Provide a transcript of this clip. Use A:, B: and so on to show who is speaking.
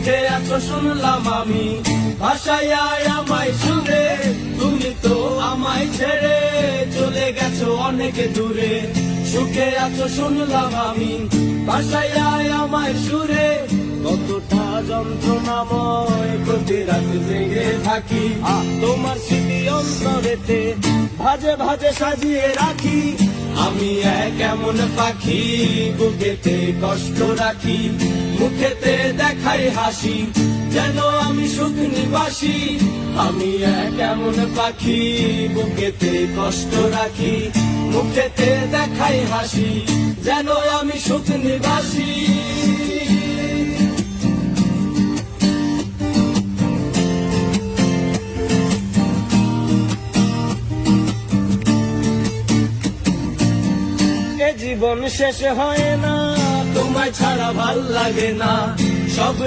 A: সুখে আছো শুনলাম আমি, ভাষায় আমায় সুরে, তুমি তো আমায় ছেড়ে চলে গেছো অনেক দূরে। সুখে আছো শুনলাম আমি, ভাষায় আমায় সুরে, কতটা যন্ত্রণাময় প্রতি রাত জেগে থাকি। তোমার স্মৃতি অন্তরেতে ভাজে ভাজে সাজিয়ে রাখি। আমি এক এমন পাখি, বুকেতে কষ্ট রাখি, মুখেতে দেখাই হাসি, যেন আমি সুখ নিবাসী। আমি এক এমন পাখি, বুকেতে কষ্ট রাখি, মুখেতে দেখাই হাসি, যেন আমি সুখ নিবাসী। জীবন শেষ হয় না, তোমায় ছাড়া ভাল লাগে না, সব